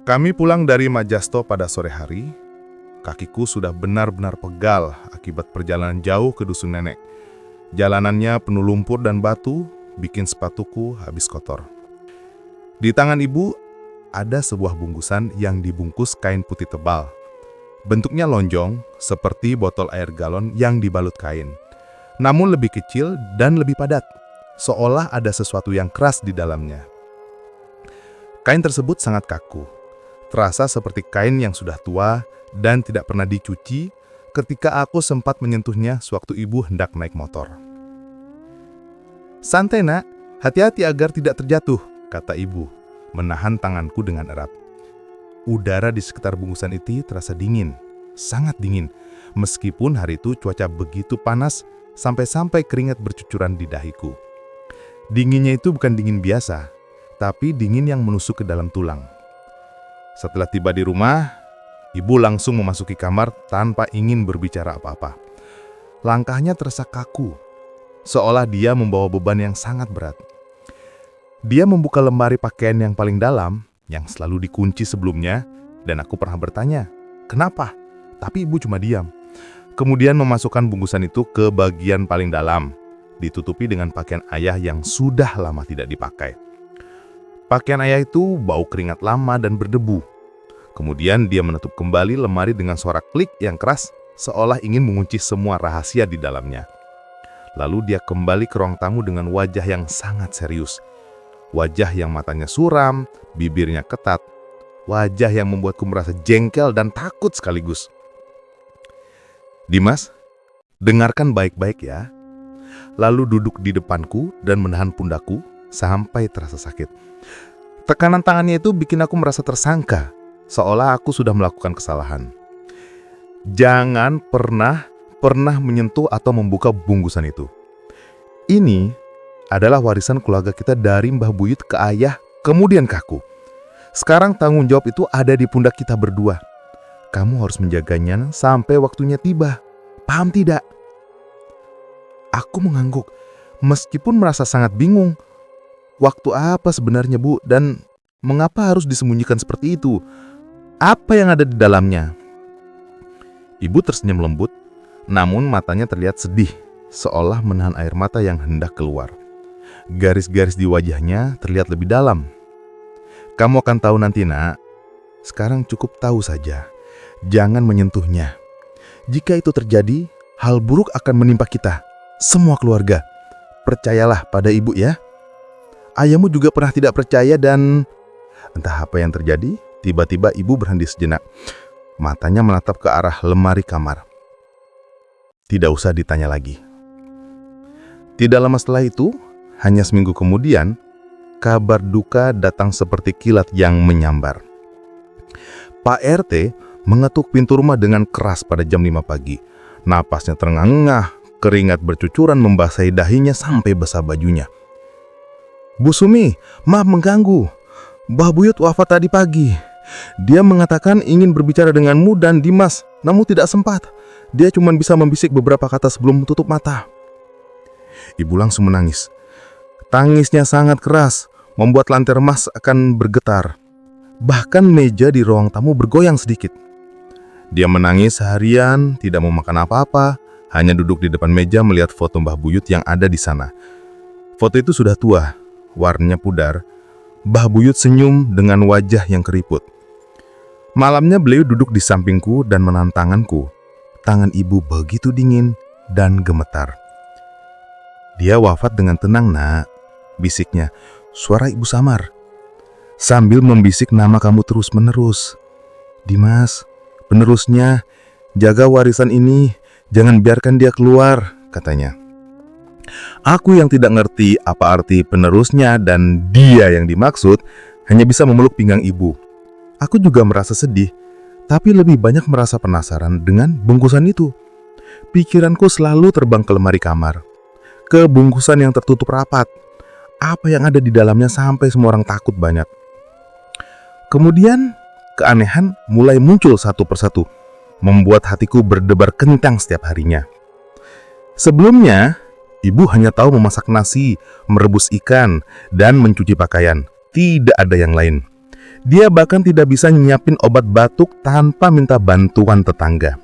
Kami pulang dari Majasto pada sore hari. Kakiku sudah benar-benar pegal akibat perjalanan jauh ke dusun nenek. Jalanannya penuh lumpur dan batu, bikin sepatuku habis kotor. Di tangan ibu ada sebuah bungkusan yang dibungkus kain putih tebal. Bentuknya lonjong, seperti botol air galon yang dibalut kain. Namun lebih kecil dan lebih padat, seolah ada sesuatu yang keras di dalamnya. Kain tersebut sangat kaku. Terasa seperti kain yang sudah tua dan tidak pernah dicuci ketika aku sempat menyentuhnya sewaktu ibu hendak naik motor. "Santai nak, hati-hati agar tidak terjatuh," kata ibu, menahan tanganku dengan erat. Udara di sekitar bungkusan itu terasa dingin, sangat dingin, meskipun hari itu cuaca begitu panas sampai-sampai keringat bercucuran di dahiku. Dinginnya itu bukan dingin biasa, tapi dingin yang menusuk ke dalam tulang. Setelah tiba di rumah, ibu langsung memasuki kamar tanpa ingin berbicara apa-apa. Langkahnya terasa kaku, seolah dia membawa beban yang sangat berat. Dia membuka lemari pakaian yang paling dalam, yang selalu dikunci sebelumnya, dan aku pernah bertanya, "Kenapa?" Tapi ibu cuma diam. Kemudian memasukkan bungkusan itu ke bagian paling dalam, ditutupi dengan pakaian ayah yang sudah lama tidak dipakai. Pakaian ayah itu bau keringat lama dan berdebu. Kemudian dia menutup kembali lemari dengan suara klik yang keras, seolah ingin mengunci semua rahasia di dalamnya. Lalu dia kembali ke ruang tamu dengan wajah yang sangat serius. Wajah yang matanya suram, bibirnya ketat. Wajah yang membuatku merasa jengkel dan takut sekaligus. "Dimas, dengarkan baik-baik ya." Lalu duduk di depanku dan menahan pundakku sampai terasa sakit. Tekanan tangannya itu bikin aku merasa tersangka, seolah aku sudah melakukan kesalahan. "Jangan pernah menyentuh atau membuka bungkusan itu. Ini adalah warisan keluarga kita dari Mbah Buyut ke ayah, kemudian ke aku. Sekarang tanggung jawab itu ada di pundak kita berdua. Kamu harus menjaganya sampai waktunya tiba. Paham tidak?" Aku mengangguk, meskipun merasa sangat bingung. Waktu apa sebenarnya, Bu? Dan mengapa harus disembunyikan seperti itu? Apa yang ada di dalamnya? Ibu tersenyum lembut, namun matanya terlihat sedih, seolah menahan air mata yang hendak keluar. Garis-garis di wajahnya terlihat lebih dalam. "Kamu akan tahu nanti, nak. Sekarang cukup tahu saja. Jangan menyentuhnya. Jika itu terjadi, hal buruk akan menimpa kita, semua keluarga. Percayalah pada ibu ya." Ayahmu juga pernah tidak percaya dan... Entah apa yang terjadi, tiba-tiba ibu berhenti sejenak. Matanya menatap ke arah lemari kamar. Tidak usah ditanya lagi. Tidak lama setelah itu, hanya seminggu kemudian, kabar duka datang seperti kilat yang menyambar. Pak RT mengetuk pintu rumah dengan keras pada jam 5 pagi. Napasnya terengah-engah, keringat bercucuran membasahi dahinya sampai basah bajunya. "Bu Sumi, maaf mengganggu. Mbah Buyut wafat tadi pagi. Dia mengatakan ingin berbicara denganmu dan Dimas, namun tidak sempat. Dia cuma bisa membisik beberapa kata sebelum tutup mata." Ibu langsung menangis. Tangisnya sangat keras, membuat lantai emas akan bergetar. Bahkan meja di ruang tamu bergoyang sedikit. Dia menangis seharian, tidak mau makan apa-apa, hanya duduk di depan meja melihat foto Mbah Buyut yang ada di sana. Foto itu sudah tua, warnanya pudar. Mbah Buyut senyum dengan wajah yang keriput. Malamnya beliau duduk di sampingku dan menahan tanganku. Tangan ibu begitu dingin dan gemetar. "Dia wafat dengan tenang, nak," bisiknya. Suara ibu samar, sambil membisik nama kamu terus-menerus. "Dimas, penerusnya, jaga warisan ini, jangan biarkan dia keluar," katanya. Aku yang tidak ngerti apa arti penerusnya dan dia yang dimaksud, hanya bisa memeluk pinggang ibu. Aku juga merasa sedih, tapi lebih banyak merasa penasaran dengan bungkusan itu. Pikiranku selalu terbang ke lemari kamar, ke bungkusan yang tertutup rapat. Apa yang ada di dalamnya sampai semua orang takut banyak. Kemudian, keanehan mulai muncul satu persatu, membuat hatiku berdebar kencang setiap harinya. Sebelumnya, ibu hanya tahu memasak nasi, merebus ikan, dan mencuci pakaian. Tidak ada yang lain. Dia bahkan tidak bisa nyiapin obat batuk tanpa minta bantuan tetangga.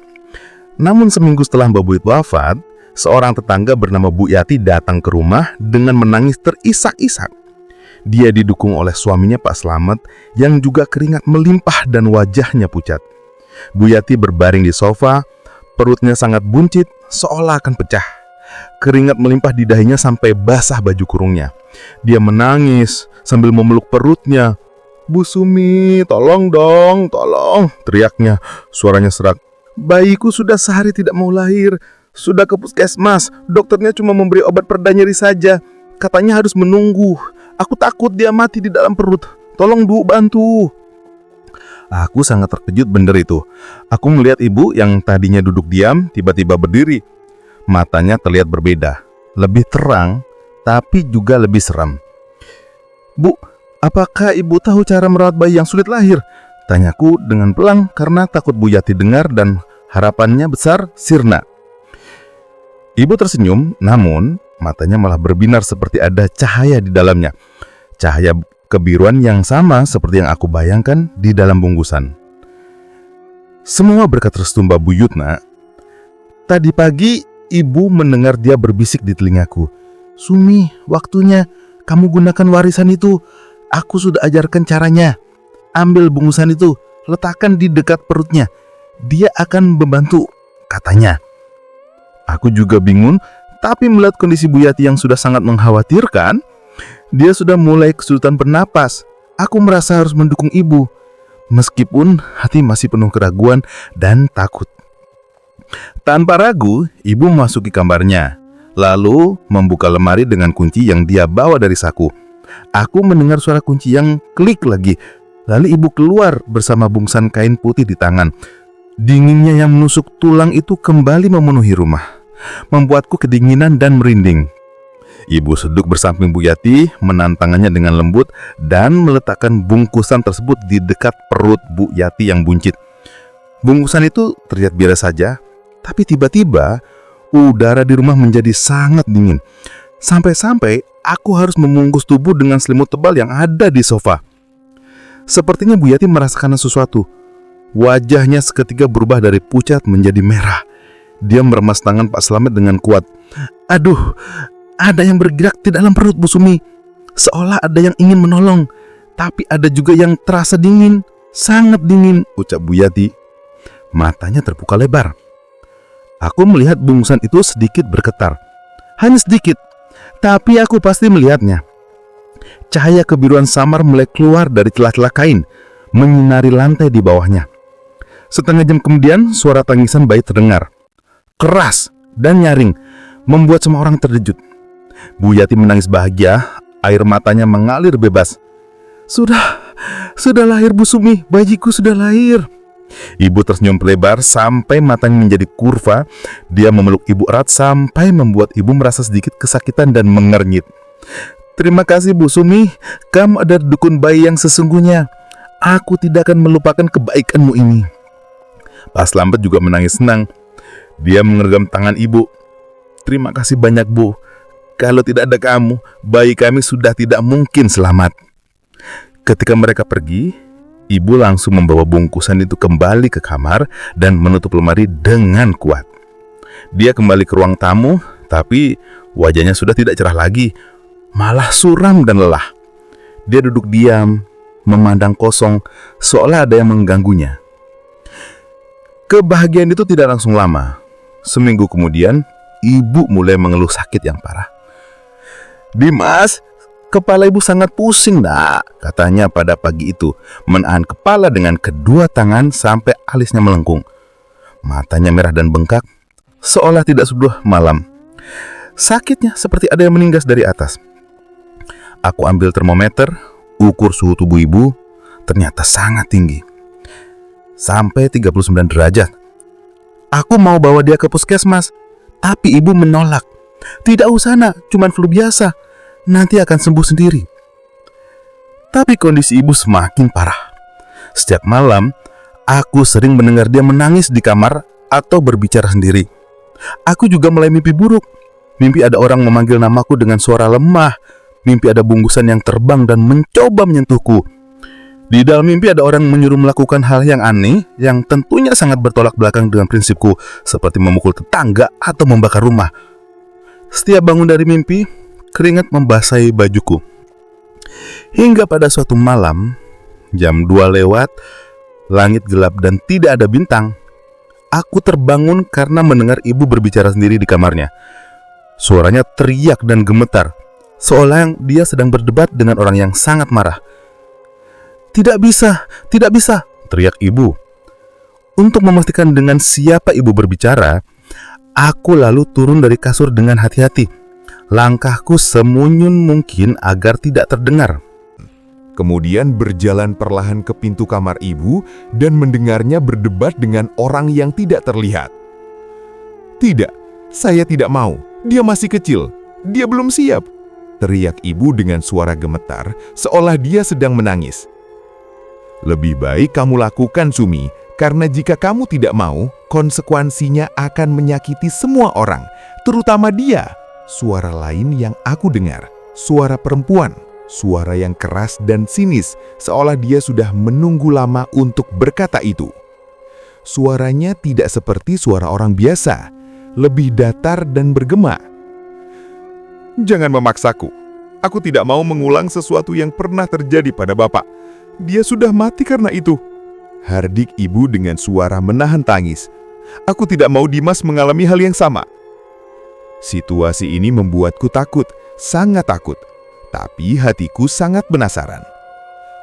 Namun seminggu setelah Mbak Buyut wafat, seorang tetangga bernama Bu Yati datang ke rumah dengan menangis terisak-isak. Dia didukung oleh suaminya Pak Slamet yang juga keringat melimpah dan wajahnya pucat. Bu Yati berbaring di sofa, perutnya sangat buncit seolah akan pecah. Keringat melimpah di dahinya sampai basah baju kurungnya. Dia menangis sambil memeluk perutnya. "Bu Sumi, tolong dong, tolong," teriaknya. Suaranya serak. "Bayiku sudah sehari tidak mau lahir. Sudah ke puskesmas, dokternya cuma memberi obat pereda nyeri saja. Katanya harus menunggu. Aku takut dia mati di dalam perut. Tolong Bu, bantu." Aku sangat terkejut bener itu. Aku melihat ibu yang tadinya duduk diam, tiba-tiba berdiri. Matanya terlihat berbeda. Lebih terang, tapi juga lebih seram. "Bu, apakah ibu tahu cara merawat bayi yang sulit lahir?" Tanyaku dengan pelan karena takut Bu Yati dengar dan harapannya besar sirna. Ibu tersenyum, namun matanya malah berbinar seperti ada cahaya di dalamnya. Cahaya kebiruan yang sama seperti yang aku bayangkan di dalam bungkusan. "Semua berkat restu Mbak Buyut, Nak. Tadi pagi ibu mendengar dia berbisik di telingaku. 'Sumi, waktunya kamu gunakan warisan itu. Aku sudah ajarkan caranya. Ambil bungkusan itu, letakkan di dekat perutnya. Dia akan membantu,' katanya." Aku juga bingung, tapi melihat kondisi Bu Yati yang sudah sangat mengkhawatirkan, dia sudah mulai kesulitan bernapas. Aku merasa harus mendukung ibu, meskipun hati masih penuh keraguan dan takut. Tanpa ragu, ibu memasuki kamarnya, lalu membuka lemari dengan kunci yang dia bawa dari saku. Aku mendengar suara kunci yang klik lagi. Lalu ibu keluar bersama bungkusan kain putih di tangan. Dinginnya yang menusuk tulang itu kembali memenuhi rumah, membuatku kedinginan dan merinding. Ibu seduk bersamping Bu Yati, menantangnya dengan lembut dan meletakkan bungkusan tersebut di dekat perut Bu Yati yang buncit. Bungkusan itu terlihat biasa saja, tapi tiba-tiba udara di rumah menjadi sangat dingin. Sampai-sampai aku harus membungkus tubuh dengan selimut tebal yang ada di sofa. Sepertinya Bu Yati merasakan sesuatu. Wajahnya seketika berubah dari pucat menjadi merah. Dia meremas tangan Pak Slamet dengan kuat. "Aduh, ada yang bergerak di dalam perut Bu Sumi. Seolah ada yang ingin menolong, tapi ada juga yang terasa dingin, sangat dingin," ucap Bu Yati. Matanya terbuka lebar. Aku melihat bungkusan itu sedikit bergetar. Hanya sedikit, tapi aku pasti melihatnya. Cahaya kebiruan samar mulai keluar dari celah-celah kain, menyinari lantai di bawahnya. Setengah jam kemudian, suara tangisan bayi terdengar. Keras dan nyaring, membuat semua orang terkejut. Bu Yati menangis bahagia, air matanya mengalir bebas. Sudah lahir Bu Sumi, bayiku sudah lahir." Ibu tersenyum lebar sampai matanya menjadi kurva. Dia memeluk ibu erat sampai membuat ibu merasa sedikit kesakitan dan mengernyit. "Terima kasih Bu Sumi, kamu adalah dukun bayi yang sesungguhnya. Aku tidak akan melupakan kebaikanmu ini." Pak Slamet juga menangis senang. Dia menggenggam tangan ibu. "Terima kasih banyak Bu. Kalau tidak ada kamu, bayi kami sudah tidak mungkin selamat." Ketika mereka pergi, ibu langsung membawa bungkusan itu kembali ke kamar dan menutup lemari dengan kuat. Dia kembali ke ruang tamu, tapi wajahnya sudah tidak cerah lagi, malah suram dan lelah. Dia duduk diam, memandang kosong, seolah ada yang mengganggunya. Kebahagiaan itu tidak langsung lama. Seminggu kemudian, ibu mulai mengeluh sakit yang parah. "Dimas, kepala ibu sangat pusing, Nak," katanya pada pagi itu, menahan kepala dengan kedua tangan sampai alisnya melengkung. Matanya merah dan bengkak, seolah tidak sudah malam. Sakitnya seperti ada yang meninggas dari atas. Aku ambil termometer, ukur suhu tubuh ibu, ternyata sangat tinggi. Sampai 39 derajat. Aku mau bawa dia ke puskesmas, tapi ibu menolak. "Tidak usah Nak, cuman flu biasa. Nanti akan sembuh sendiri." Tapi kondisi ibu semakin parah. Setiap malam, aku sering mendengar dia menangis di kamar atau berbicara sendiri. Aku juga mulai mimpi buruk. Mimpi ada orang memanggil namaku dengan suara lemah. Mimpi ada bungkusan yang terbang dan mencoba menyentuhku. Di dalam mimpi ada orang menyuruh melakukan hal yang aneh yang tentunya sangat bertolak belakang dengan prinsipku, seperti memukul tetangga atau membakar rumah. Setiap bangun dari mimpi, keringat membasahi bajuku. Hingga pada suatu malam, jam 2 lewat, langit gelap dan tidak ada bintang. Aku terbangun karena mendengar ibu berbicara sendiri di kamarnya. Suaranya teriak dan gemetar, seolah dia sedang berdebat dengan orang yang sangat marah. Tidak bisa, teriak ibu. Untuk memastikan dengan siapa ibu berbicara, aku lalu turun dari kasur dengan hati-hati. Langkahku semunyun mungkin agar tidak terdengar. Kemudian berjalan perlahan ke pintu kamar ibu dan mendengarnya berdebat dengan orang yang tidak terlihat. "Tidak, saya tidak mau. Dia masih kecil. Dia belum siap," teriak ibu dengan suara gemetar, seolah dia sedang menangis. "Lebih baik kamu lakukan, Sumi, karena jika kamu tidak mau, konsekuensinya akan menyakiti semua orang, terutama dia." Suara lain yang aku dengar, suara perempuan, suara yang keras dan sinis, seolah dia sudah menunggu lama untuk berkata itu. Suaranya tidak seperti suara orang biasa, lebih datar dan bergema. "Jangan memaksaku. Aku tidak mau mengulang sesuatu yang pernah terjadi pada Bapak. Dia sudah mati karena itu," hardik ibu dengan suara menahan tangis. "Aku tidak mau Dimas mengalami hal yang sama." Situasi ini membuatku takut, sangat takut. Tapi hatiku sangat penasaran.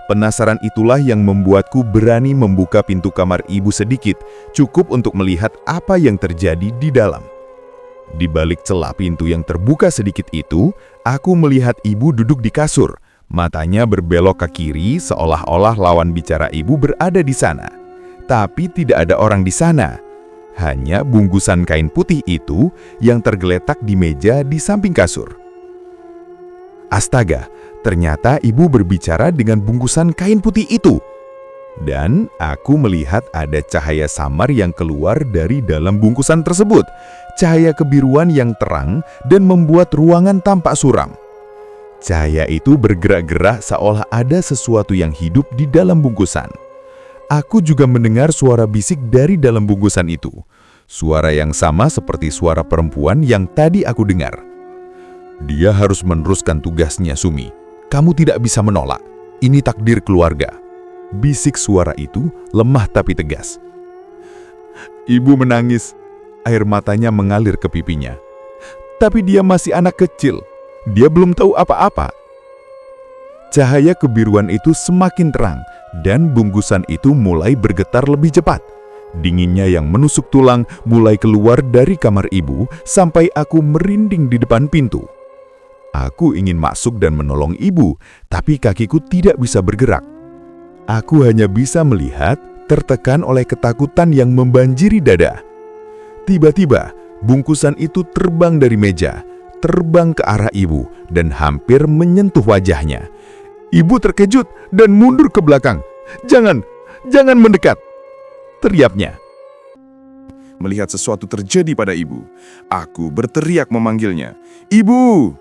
Penasaran itulah yang membuatku berani membuka pintu kamar ibu sedikit, cukup untuk melihat apa yang terjadi di dalam. Di balik celah pintu yang terbuka sedikit itu, aku melihat ibu duduk di kasur. Matanya berbelok ke kiri seolah-olah lawan bicara ibu berada di sana. Tapi tidak ada orang di sana. Hanya bungkusan kain putih itu yang tergeletak di meja di samping kasur. Astaga, ternyata ibu berbicara dengan bungkusan kain putih itu. Dan aku melihat ada cahaya samar yang keluar dari dalam bungkusan tersebut. Cahaya kebiruan yang terang dan membuat ruangan tampak suram. Cahaya itu bergerak-gerak seolah ada sesuatu yang hidup di dalam bungkusan. Aku juga mendengar suara bisik dari dalam bungkusan itu. Suara yang sama seperti suara perempuan yang tadi aku dengar. "Dia harus meneruskan tugasnya, Sumi. Kamu tidak bisa menolak. Ini takdir keluarga," bisik suara itu lemah tapi tegas. Ibu menangis. Air matanya mengalir ke pipinya. "Tapi dia masih anak kecil. Dia belum tahu apa-apa." Cahaya kebiruan itu semakin terang dan bungkusan itu mulai bergetar lebih cepat. Dinginnya yang menusuk tulang mulai keluar dari kamar ibu sampai aku merinding di depan pintu. Aku ingin masuk dan menolong ibu, tapi kakiku tidak bisa bergerak. Aku hanya bisa melihat, tertekan oleh ketakutan yang membanjiri dada. Tiba-tiba, bungkusan itu terbang dari meja, terbang ke arah ibu dan hampir menyentuh wajahnya. Ibu terkejut dan mundur ke belakang. Jangan mendekat!" teriaknya. Melihat sesuatu terjadi pada ibu, aku berteriak memanggilnya. "Ibu!"